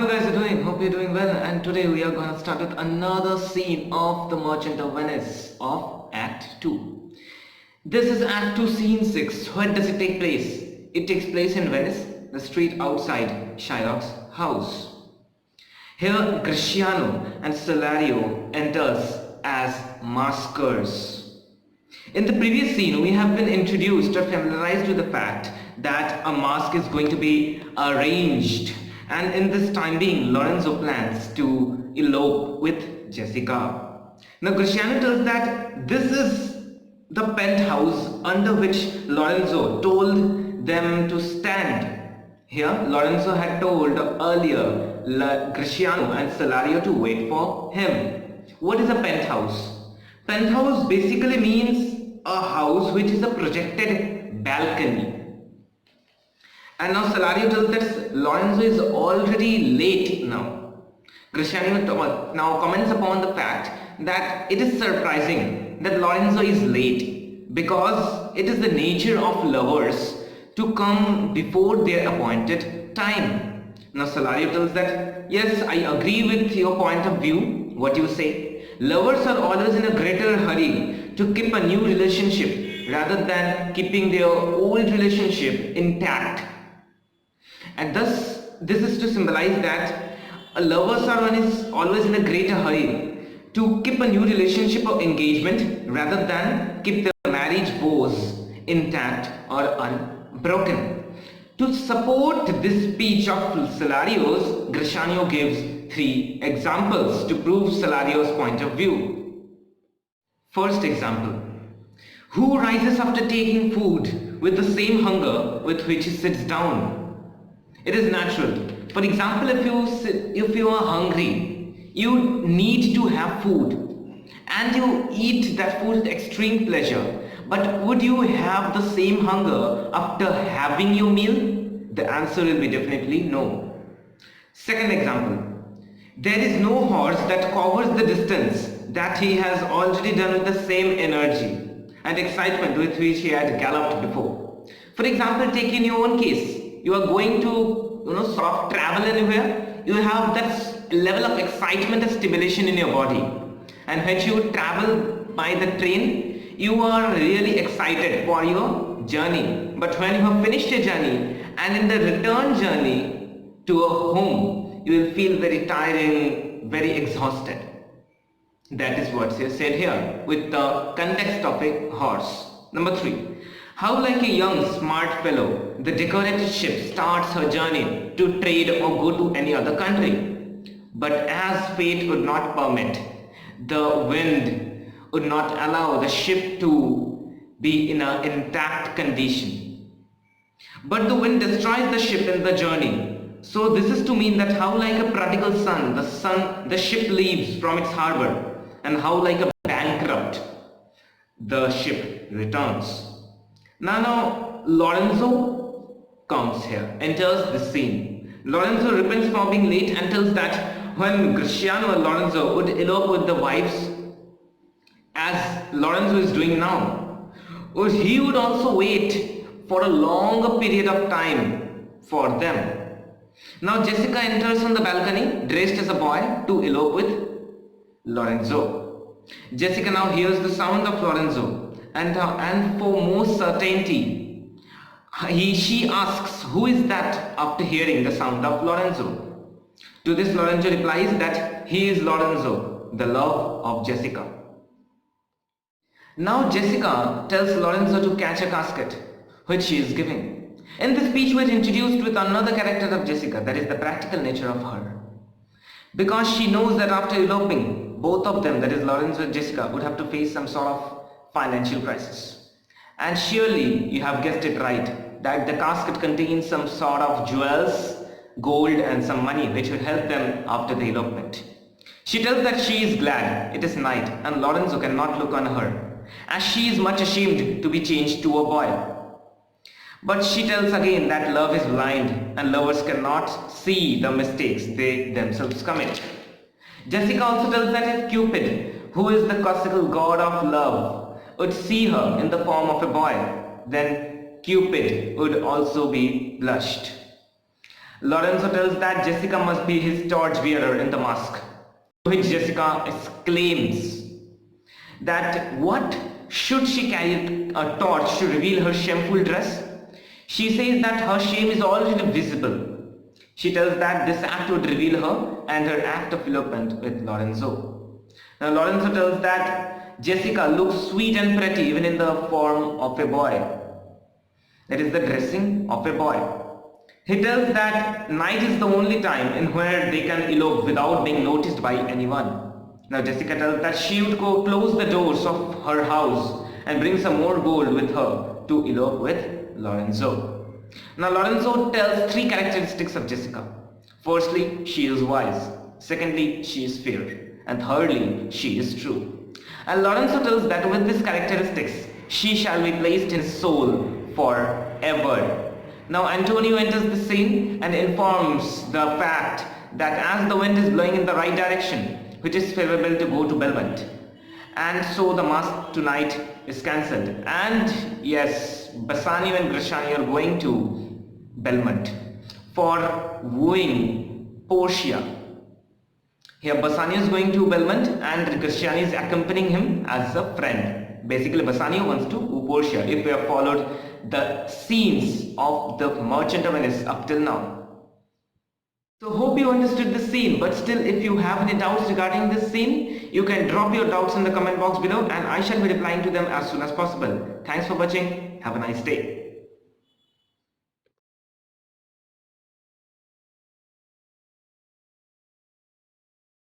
you guys are doing? Hope you're doing well, and today we are going to start with another scene of The Merchant of Venice of Act 2. This is Act 2 Scene 6. Where does it take place? It takes place in Venice, the street outside Shylock's house. Here Greciano and Salario enters as maskers. In the previous scene, we have been introduced or familiarized with the fact that a mask is going to be arranged, and in this time being, Lorenzo plans to elope with Jessica. Now Greciano tells that this is the penthouse under which Lorenzo told them to stand. Here Lorenzo had told earlier Greciano and Salario to wait for him. What is a penthouse? Penthouse basically means a house which is a projected balcony. And now Salario tells that Lorenzo is already late now. Greciano now comments upon the fact that it is surprising that Lorenzo is late because it is the nature of lovers to come before their appointed time. Now Salario tells that yes, I agree with your point of view, what you say. Lovers are always in a greater hurry to keep a new relationship rather than keeping their old relationship intact. And thus, this is to symbolize that lovers are always in a greater hurry to keep a new relationship or engagement rather than keep their marriage vows intact or unbroken. To support this speech of Salario's, Greciano gives 3 examples to prove Salario's point of view. First example. Who rises after taking food with the same hunger with which he sits down? It is natural. For example, if you are hungry, you need to have food and you eat that food with extreme pleasure. But would you have the same hunger after having your meal? The answer will be definitely no. Second example. There is no horse that covers the distance that he has already done with the same energy and excitement with which he had galloped before. For example, take in your own case. You are going to sort of travel anywhere. You have that level of excitement and stimulation in your body. And when you travel by the train, you are really excited for your journey. But when you have finished your journey and in the return journey to a home, you will feel very tiring, very exhausted. That is what's said here with the context of a horse. Number 3. How like a young smart fellow, the decorated ship starts her journey to trade or go to any other country. But as fate would not permit, the wind would not allow the ship to be in an intact condition. But the wind destroys the ship in the journey. So this is to mean that how like a prodigal son, the ship leaves from its harbor, and how like a bankrupt, the ship returns. Now Lorenzo comes here, enters the scene. Lorenzo repents for being late and tells that when Greciano and Lorenzo would elope with the wives, as Lorenzo is doing now, he would also wait for a longer period of time for them. Now Jessica enters on the balcony dressed as a boy to elope with Lorenzo. Jessica now hears the sound of Lorenzo and for more certainty she asks, who is that, after hearing the sound of Lorenzo. To this Lorenzo replies that he is Lorenzo, the love of Jessica. Now Jessica tells Lorenzo to catch a casket which she is giving. In this speech we are introduced with another character of Jessica, that is the practical nature of her. Because she knows that after eloping, both of them, that is Lorenzo and Jessica, would have to face some sort of financial crisis. And surely you have guessed it right, that the casket contains some sort of jewels, gold and some money which will help them after the elopement. She tells that she is glad it is night and Lorenzo cannot look on her, as she is much ashamed to be changed to a boy. But she tells again that love is blind and lovers cannot see the mistakes they themselves commit. Jessica also tells that if Cupid, who is the classical god of love, would see her in the form of a boy, then Cupid would also be blushed. Lorenzo tells that Jessica must be his torch bearer in the mask, to which Jessica exclaims that what should she carry a torch to reveal her shameful dress? She says that her shame is already visible. She tells that this act would reveal her and her act of elopement with Lorenzo. Now Lorenzo tells that Jessica looks sweet and pretty even in the form of a boy. That is the dressing of a boy. He tells that night is the only time in where they can elope without being noticed by anyone. Now Jessica tells that she would go close the doors of her house and bring some more gold with her to elope with Lorenzo. Now Lorenzo tells three characteristics of Jessica. Firstly, she is wise. Secondly, she is fair. And thirdly, she is true. And Lorenzo tells that with these characteristics, she shall be placed in his soul forever. Now Antonio enters the scene and informs the fact that as the wind is blowing in the right direction, which is favorable to go to Belmont, and so the mask tonight is cancelled. And yes, Bassanio and Gratiani are going to Belmont for wooing Portia. Here Bassanio is going to Belmont and Gratiani is accompanying him as a friend. Basically Bassanio wants to woo Portia, if we have followed the scenes of the Merchant of Venice up till now. So hope you understood the scene, but still if you have any doubts regarding this scene, you can drop your doubts in the comment box below and I shall be replying to them as soon as possible. Thanks for watching. Have a nice day.